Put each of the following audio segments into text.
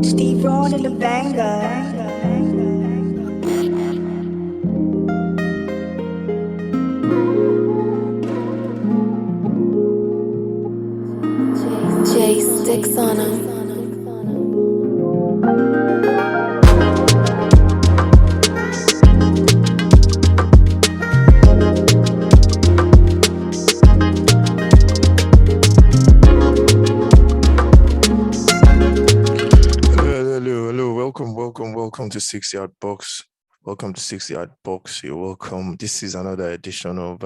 Steve Ron and the banger. J sticks on him. Hello. Welcome to 6 Yard Box. Welcome to 6 Yard Box. You're welcome. This is another edition of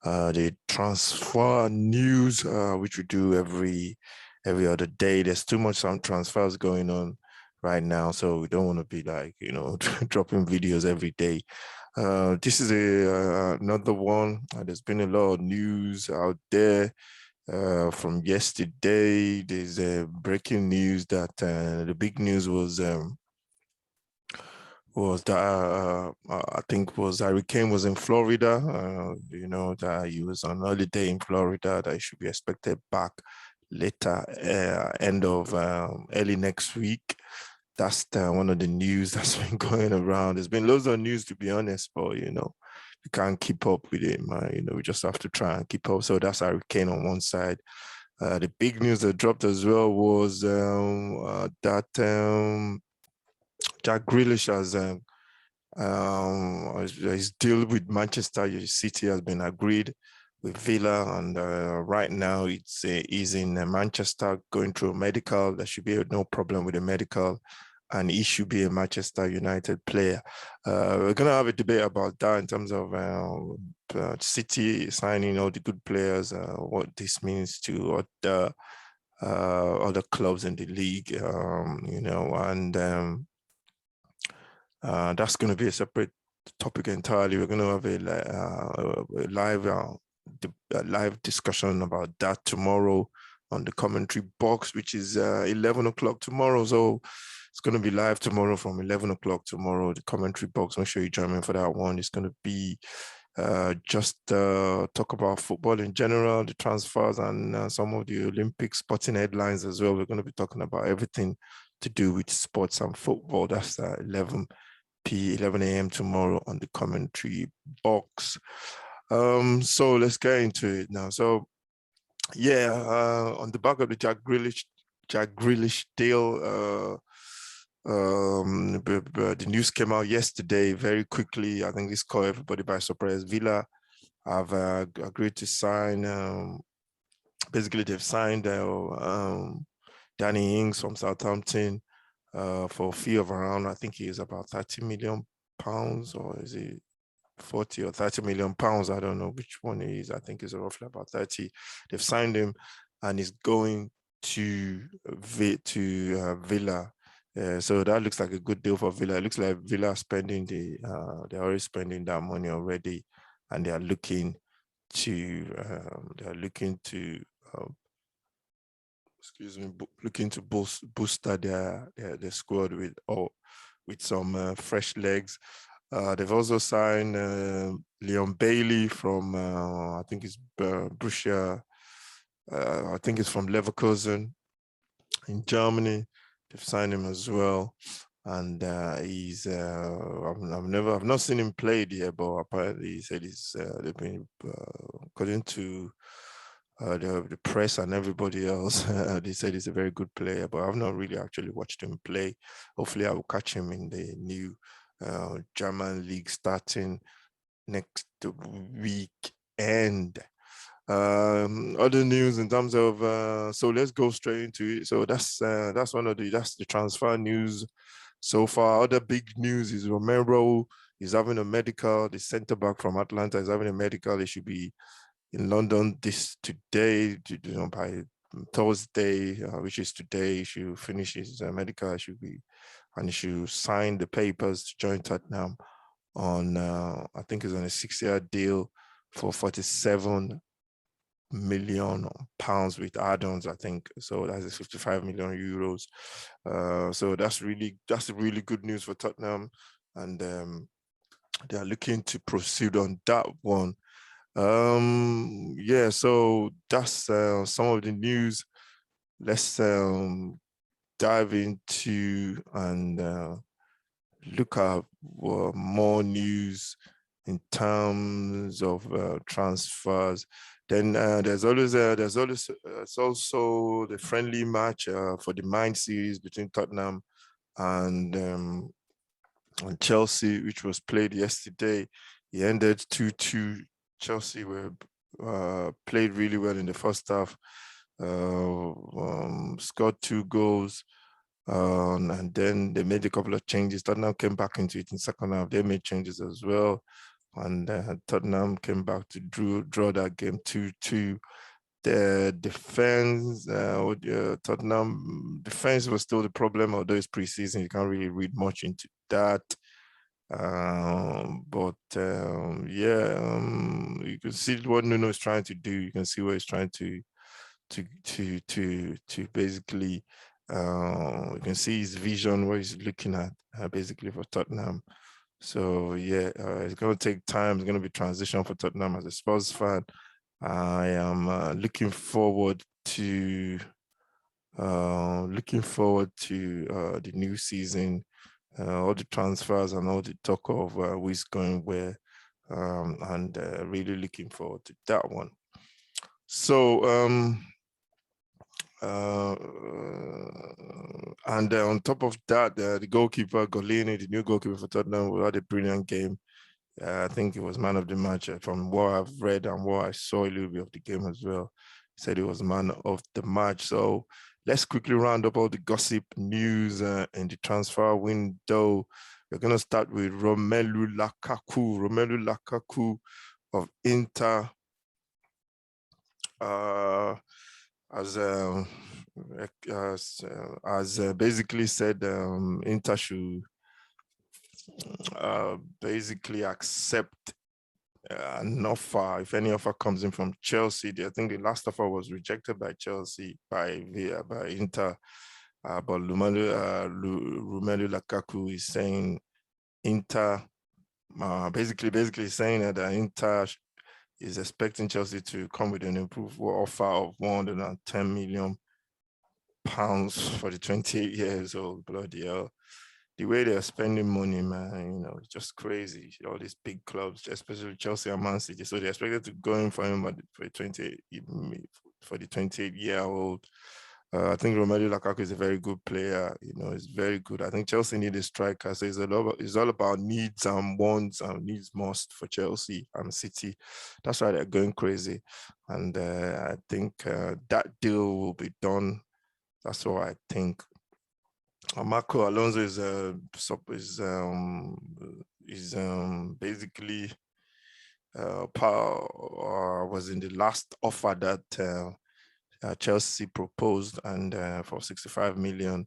the transfer news, which we do every other day. There's too much some transfers going on right now, so we don't want to be like dropping videos every day. This is another one. There's been a lot of news out there. From yesterday, there's breaking news that the big news was that I think was Harry Kane was in Florida. That he was on holiday in Florida. That he should be expected back later, end of early next week. That's one of the news that's been going around. There's been loads of news, to be honest, but we can't keep up with it, man. We just have to try and keep up. So that's Harry Kane on one side. The big news that dropped as well was that Jack Grealish has his deal with Manchester City has been agreed with Villa, and right now he's in Manchester going through a medical. There should be no problem with the medical, and he should be a Manchester United player. We're gonna have a debate about that in terms of City signing all the good players, what this means to other clubs in the league, and that's going to be a separate topic entirely. We're going to have a live discussion about that tomorrow on the commentary box, which is 11 o'clock tomorrow. So it's going to be live tomorrow from 11 o'clock tomorrow, the commentary box. Make sure you join me for that one. It's going to be just talk about football in general, the transfers, and some of the Olympic sporting headlines as well. We're going to be talking about everything to do with sports and football. That's 11 a.m. tomorrow on the commentary box. So let's get into it now. So on the back of the Jack Grealish deal, the news came out yesterday very quickly. I think this caught everybody by surprise. Villa have agreed to sign. Basically, they've signed Danny Ings from Southampton for a fee of around, I think he is about £30 million, or is it 40 or 30 million pounds? I don't know which one it is. I think it's roughly about 30. They've signed him, and he's going to Villa. So that looks like a good deal for Villa. It looks like Villa are spending they're already spending that money already, and they are looking to looking to boost their squad with some fresh legs. They've also signed Leon Bailey from I think it's Borussia. I think it's from Leverkusen in Germany. They've signed him as well, and he's I've not seen him play here, but apparently he said they've been according to the press and everybody else, they said he's a very good player, but I've not really actually watched him play. Hopefully, I will catch him in the new German league starting next weekend. Other news in terms of so let's go straight into it. So that's the transfer news so far. Other big news is Romero is having a medical. The centre back from Atlanta is having a medical. He should be in London today, by Thursday, which is today. He should finish his medical. He should sign the papers to join Tottenham on I think it's on a 6-year deal for 47 million pounds with add-ons, I think. So that's 55 million euros. So that's really good news for Tottenham, and they are looking to proceed on that one. So that's some of the news. Let's dive into and look at more news in terms of transfers. Then there's also the friendly match for the Mind series between Tottenham and Chelsea, which was played yesterday. It ended 2-2. Chelsea were played really well in the first half, scored 2 goals, and then they made a couple of changes. Tottenham came back into it in the second half. They made changes as well, and Tottenham came back to draw that game 2-2. The defense, Tottenham defense was still the problem, although it's preseason. You can't really read much into that. You can see what Nuno is trying to do. You can see what he's trying to basically. You can see his vision, what he's looking at, basically for Tottenham. So yeah, it's going to take time. It's going to be transition for Tottenham as a Spurs fan. I am looking forward to the new season, all the transfers and all the talk of who's going where, and really looking forward to that one. So and on top of that, the goalkeeper Golini, the new goalkeeper for Tottenham, had a brilliant game. I think it was man of the match from what I've read and what I saw a little bit of the game as well. He said it was man of the match. So let's quickly round up all the gossip news in the transfer window. We're going to start with Romelu Lukaku. Romelu Lukaku of Inter as basically said Inter should basically accept an offer, if any offer comes in from Chelsea. I think the last offer was rejected by Chelsea by Inter, but Romelu Lukaku is saying Inter, basically saying that Inter is expecting Chelsea to come with an improved offer of £110 million for the 28 years old. Bloody hell. The way they're spending money, man, it's just crazy. All these big clubs, especially Chelsea and Man City. So they're expected to go in for him for the 28-year-old. I think Romelu Lukaku is a very good player. He's very good. I think Chelsea need a striker. So it's all about needs and wants and needs must for Chelsea and City. That's why they're going crazy. And I think that deal will be done. That's what I think. Marco Alonso is basically was in the last offer that Chelsea proposed, and for 65 million,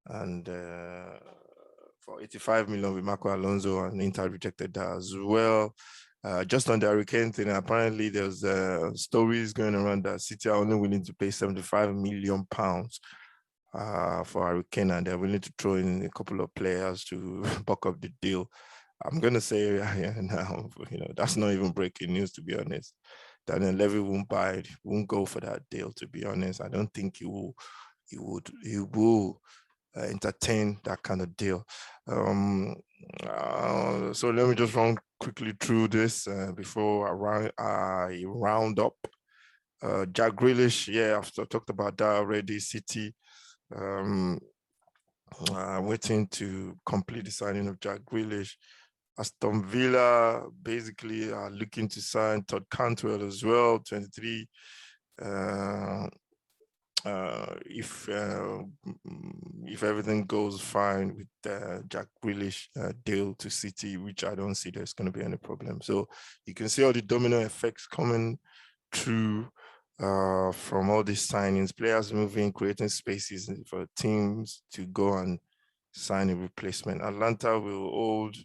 and for 85 million with Marco Alonso, and Inter rejected that as well. Just on the Hurricane thing, apparently there's stories going around that City are only willing to pay £75 million for Hurricane, and they're willing to throw in a couple of players to buck up the deal. I'm gonna say now, that's not even breaking news, to be honest. Daniel Levy won't go for that deal, to be honest. I don't think he will entertain that kind of deal. So let me just run quickly through this before I round up. Jack Grealish, I've talked about that already. City waiting to complete the signing of Jack Grealish. Aston Villa basically are looking to sign Todd Cantwell as well, 23. If everything goes fine with Jack Grealish deal to City, which I don't see there's going to be any problem. So you can see all the domino effects coming through from all these signings, players moving, creating spaces for teams to go and sign a replacement. Atlanta will hold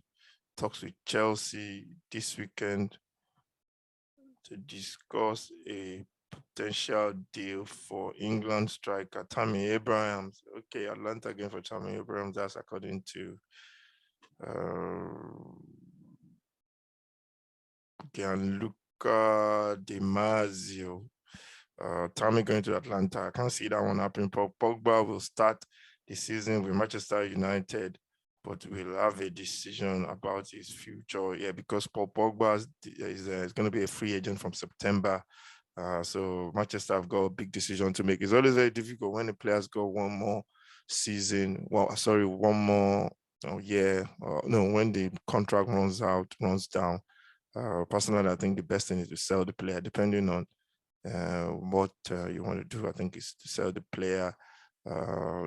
talks with Chelsea this weekend to discuss a potential deal for England striker Tammy Abrahams. Okay, Atlanta again for Tammy Abrahams. That's according to Gianluca Di Marzio. Tammy going to Atlanta. I can't see that one happening. Pogba will start the season with Manchester United, but we'll have a decision about his future. Yeah, because Paul Pogba is going to be a free agent from September. So Manchester have got a big decision to make. It's always very difficult when the players got one more season. Well, sorry, one more year. No, when the contract runs down. Personally, I think the best thing is to sell the player, depending on what you want to do. I think is to sell the player.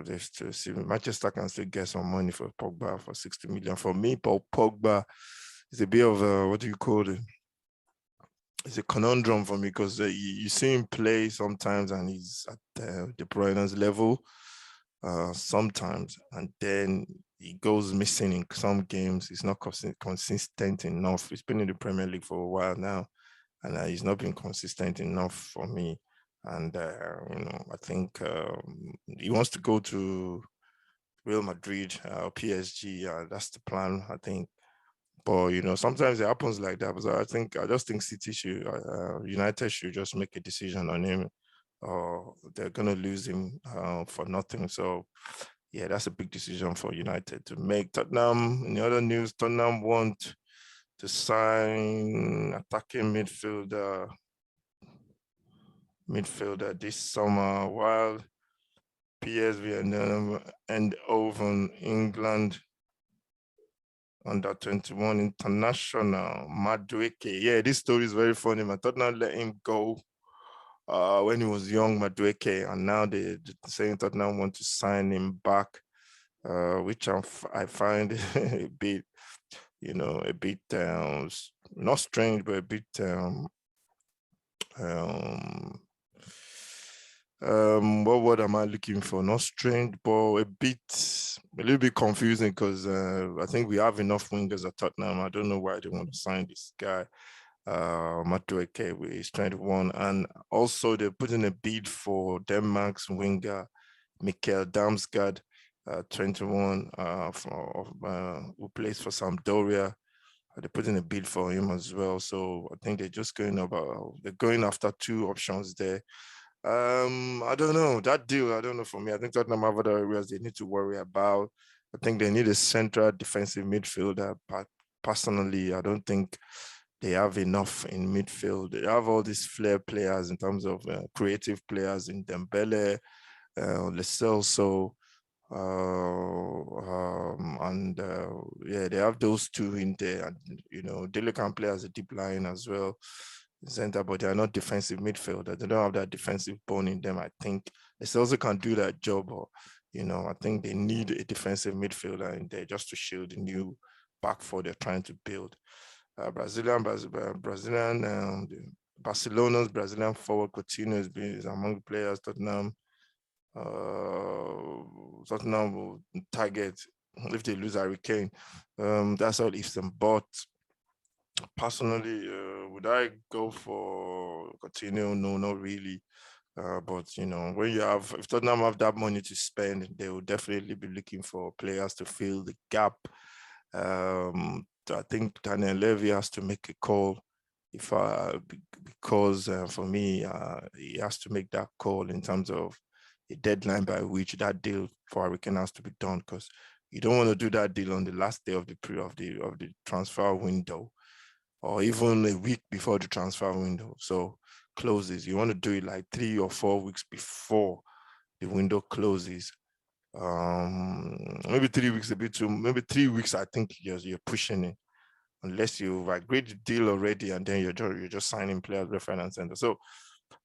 Just to see Manchester can still get some money for Pogba for 60 million. For me, Paul Pogba is a bit of a, what do you call it? It's a conundrum for me because you see him play sometimes and he's at De Bruyne's level sometimes, and then he goes missing in some games. He's not consistent enough. He's been in the Premier League for a while now, and he's not been consistent enough for me. And I think he wants to go to Real Madrid or PSG. That's the plan, I think. But sometimes it happens like that. So I just think City should, United should just make a decision on him, or they're gonna lose him for nothing. So yeah, that's a big decision for United to make. Tottenham, in the other news, Tottenham want to sign attacking midfielder this summer, while PSV and over England under 21 international Madueke. Yeah, this story is very funny. Tottenham let him go when he was young, Madueke, and now they're saying Tottenham want to sign him back, which I find a bit, not strange, but a bit what word am I looking for? Not strange, but a little bit confusing, because I think we have enough wingers at Tottenham. I don't know why they want to sign this guy, Madueke, he's 21, and also they're putting a bid for Denmark's winger Mikkel Damsgaard, 21, who plays for Sampdoria. They're putting a bid for him as well. So I think they're going after two options there. I don't know that deal. I don't know for me. I think Tottenham have other areas they need to worry about. I think they need a central defensive midfielder, but personally, I don't think they have enough in midfield. They have all these flair players in terms of creative players in Dembele, Lascelles, yeah, they have those two in there, and Dele can play as a deep line as well, center, but they are not defensive midfielder. They don't have that defensive bone in them. I think they also can do that job, or I think they need a defensive midfielder in there just to shield the new back four they're trying to build. Barcelona's Brazilian forward Coutinho is among the players Tottenham will target if they lose Harry Kane. That's all ifs and buts. Personally, would I go for Coutinho? No, not really. But if Tottenham have that money to spend, they will definitely be looking for players to fill the gap. I think Daniel Levy has to make a call because for me, he has to make that call in terms of a deadline by which that deal for Hurricane has to be done, because you don't want to do that deal on the last day of the transfer window, or even a week before the transfer window closes. You want to do it like 3 or 4 weeks before the window closes. Maybe 3 weeks a bit too. Maybe 3 weeks. I think you're pushing it, unless you've agreed the deal already and then you're just signing players left, right, and center. So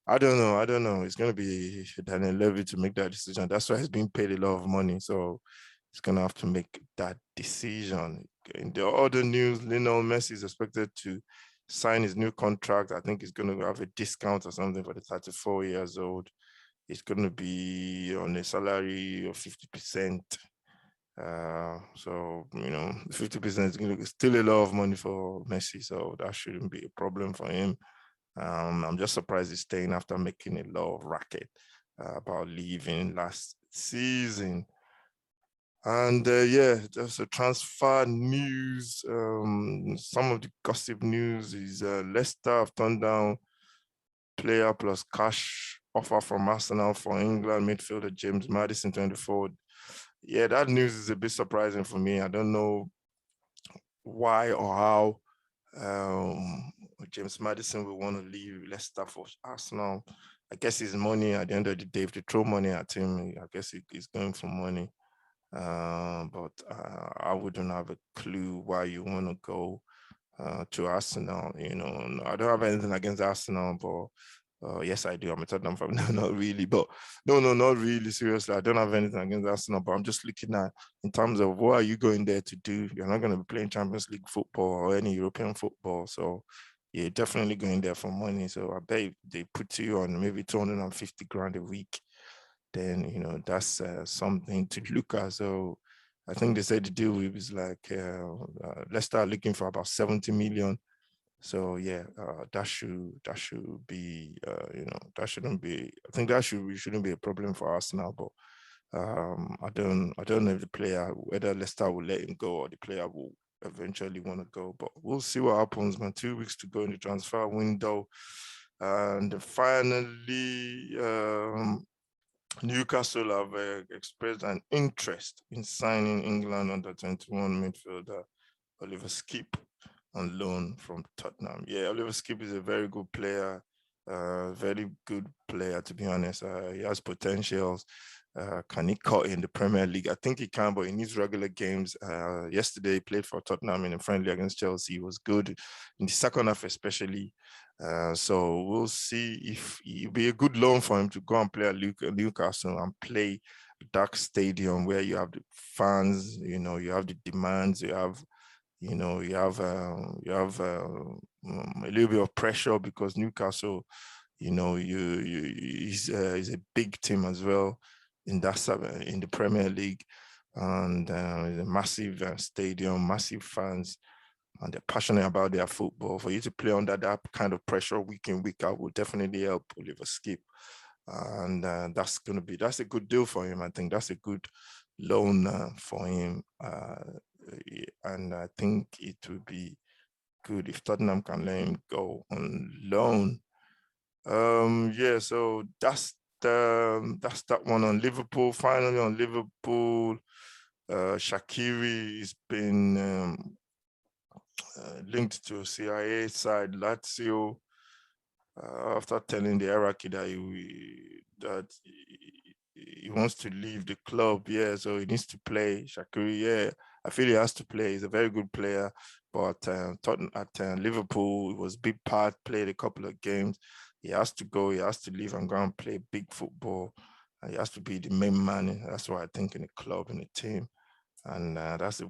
I don't know. It's going to be Daniel Levy to make that decision. That's why he's being paid a lot of money. So he's going to have to make that decision. In the other news, Lionel Messi is expected to sign his new contract. I think he's going to have a discount or something for the 34 years old. He's going to be on a salary of 50%. So 50% is still a lot of money for Messi, so that shouldn't be a problem for him. I'm just surprised he's staying after making a lot of racket about leaving last season. And yeah, there's a transfer news. Some of the gossip news is Leicester have turned down player plus cash offer from Arsenal for England midfielder James Maddison, 24. Yeah, that news is a bit surprising for me. I don't know why or how James Maddison will want to leave Leicester for Arsenal. I guess it's money at the end of the day. If they throw money at him, I guess he's going for money. But I wouldn't have a clue why you want to go to Arsenal. You know, I don't have anything against Arsenal, but yes, I do. I'm a Tottenham fan. No, not really. But no, not really. Seriously, I don't have anything against Arsenal. But I'm just looking at in terms of what are you going there to do? You're not going to be playing Champions League football or any European football. So you're definitely going there for money. So I bet if they put you on maybe 250 grand a week, then that's something to look at. So I think they said the deal is like Leicester looking for about 70 million. So yeah, that should be that shouldn't be. I think that shouldn't be a problem for Arsenal. But I don't know if the player, whether Leicester will let him go or the player will eventually want to go. But we'll see what happens, man. 2 weeks to go in the transfer window, and finally, Newcastle have expressed an interest in signing England under 21 midfielder Oliver Skip on loan from Tottenham. Yeah, Oliver Skip is a very good player, very good player, to be honest. He has potentials. Can he cut in the Premier League? I think he can, but he needs regular games. Yesterday, he played for Tottenham in a friendly against Chelsea. He was good in the second half, especially. So we'll see if it'll be a good loan for him to go and play at Newcastle and play a dark stadium where you have the fans, you have the demands, you have a little bit of pressure because Newcastle, is a big team as well in the Premier League, and a massive stadium, massive fans, and they're passionate about their football. For you to play under that kind of pressure week in, week out will definitely help Oliver Skip. And that's a good deal for him. I think that's a good loan for him. And I think it would be good if Tottenham can let him go on loan. Yeah, so that's that one on Liverpool. Finally on Liverpool, Shaqiri has been linked to CIA side Lazio after telling the hierarchy that he wants to leave the club. Yeah, so he needs to play. Shaqiri, yeah, I feel he has to play. He's a very good player, but at Liverpool, it was big part. Played a couple of games. He has to go. He has to leave and go and play big football. He has to be the main man. That's what I think in the club, in the team, and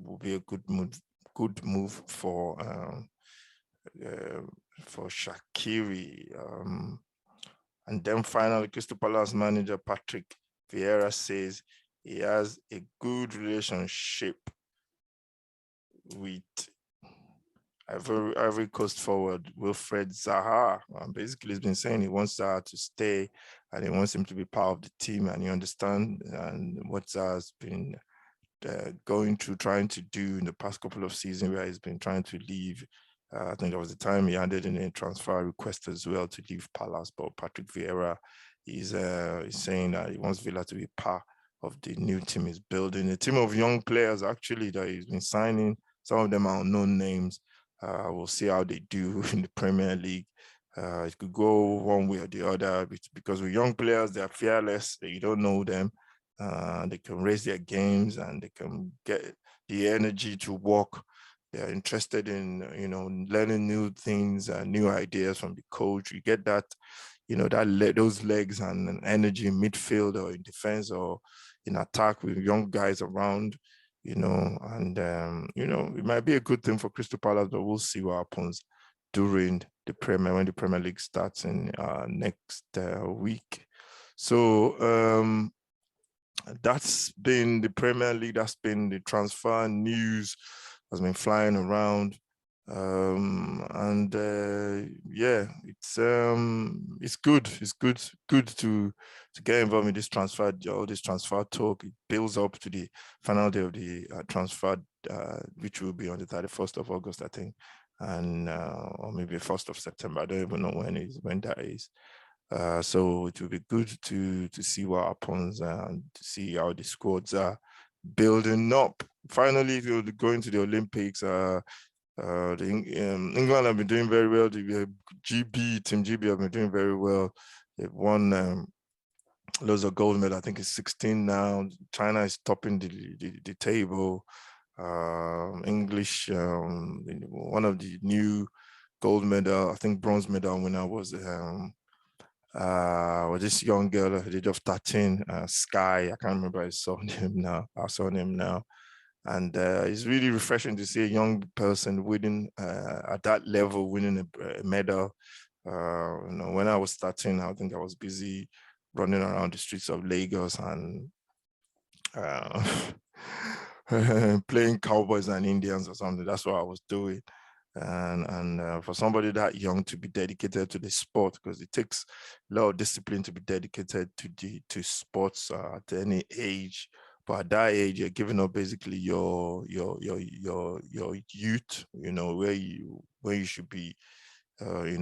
will be a good move. Good move for Shaqiri. And then finally, Crystal Palace manager Patrick Vieira says he has a good relationship with Ivory Coast forward Wilfred Zaha. Basically, he's been saying he wants Zaha to stay and he wants him to be part of the team, and he understands and what Zaha's been going through, trying to do in the past couple of seasons where he's been trying to leave. I think there was a time he handed in a transfer request as well to leave Palace, but Patrick Vieira is saying that he wants Villa to be part of the new team he's building. A team of young players, actually, that he's been signing. Some of them are unknown names. We'll see how they do in the Premier League. It could go one way or the other because with young players, they're fearless. You don't know them. They can raise their games and they can get the energy to work. They're interested in, learning new things and new ideas from the coach. You get that, those legs and energy in midfield or in defense or in attack with young guys around, and, it might be a good thing for Crystal Palace, but we'll see what happens during when the Premier League starts in next week. So, that's been the Premier League. That's been the transfer news has been flying around, and yeah, it's good. It's good to get involved in this all this transfer talk. It builds up to the final day of the transfer, which will be on the 31st of August, I think, and or maybe 1st of September. I don't even know when that is. So it will be good to see what happens and to see how the squads are building up. Finally, they'll go into the Olympics. England have been doing very well. The Team GB have been doing very well. They've won loads of gold medal. I think it's 16 now. China is topping the table. English, one of the new gold medal, I think bronze medal winner was this young girl at the age of 13, Sky. I can't remember his surname now. Our surname now. And it's really refreshing to see a young person winning at that level, winning a medal. When I was starting, I think I was busy running around the streets of Lagos and playing cowboys and Indians or something. That's what I was doing. And for somebody that young to be dedicated to the sport, because it takes a lot of discipline to be dedicated to sports at any age. But at that age, you're giving up basically your youth, where you should be,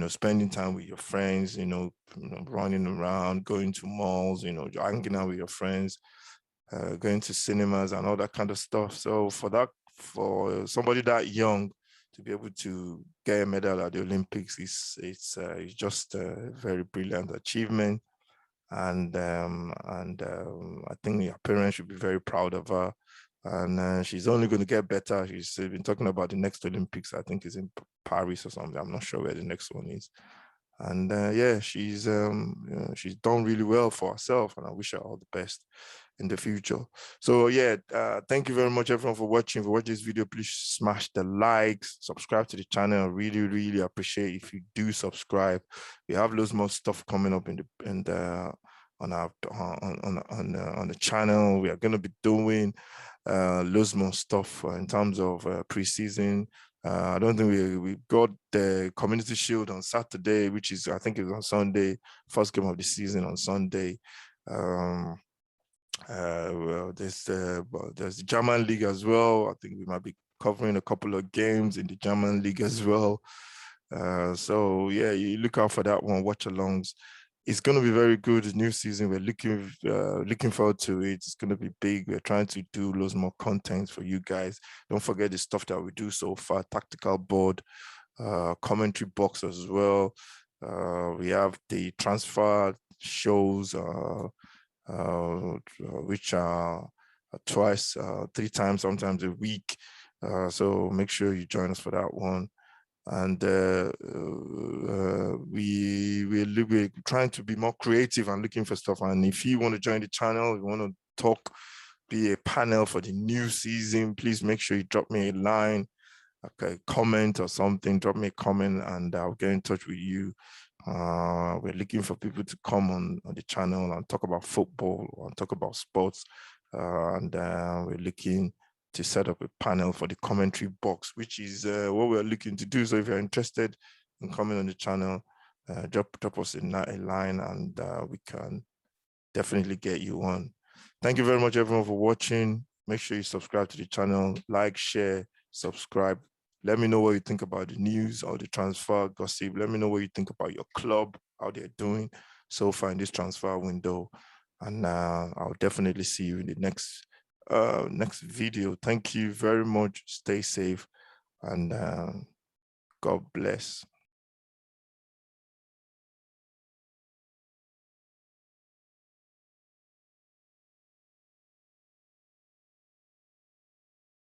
spending time with your friends, running around, going to malls, hanging out with your friends, going to cinemas and all that kind of stuff. So for somebody that young to be able to get a medal at the Olympics, it's just a very brilliant achievement. And I think her parents should be very proud of her. And she's only going to get better. She's been talking about the next Olympics. I think is in Paris or something. I'm not sure where the next one is. And yeah, she's done really well for herself, and I wish her all the best in the future. So yeah, thank you very much everyone for watching. If you watch this video, please smash the likes, subscribe to the channel. I really appreciate if you do subscribe. We have loads more stuff coming up on the channel. We are going to be doing loads more stuff in terms of preseason. I don't think we got the Community Shield on Saturday, which is, I think it was on Sunday, first game of the season on Sunday. Well, there's the German League as well. I think we might be covering a couple of games in the German League as well. So yeah, you look out for that one, watch alongs. It's going to be very good. New season. We're looking forward to it. It's going to be big. We're trying to do loads more content for you guys. Don't forget the stuff that we do so far: tactical board, commentary box as well. We have the transfer shows, which are twice, 3 times, sometimes a week. So make sure you join us for that one. And we're trying to be more creative and looking for stuff. And if you want to join the channel, you want to talk, be a panel for the new season, please make sure you drop me a line, like a comment or something. Drop me a comment and I'll get in touch with you. We're looking for people to come on the channel and talk about football and talk about sports. And we're looking to set up a panel for the commentary box, which is what we're looking to do. So if you're interested in coming on the channel, drop us a line and we can definitely get you on. Thank you very much, everyone, for watching. Make sure you subscribe to the channel, like, share, subscribe. Let me know what you think about the news or the transfer gossip. Let me know what you think about your club, how they're doing so far in this transfer window. And I'll definitely see you in the next video. Thank you very much. Stay safe and God bless.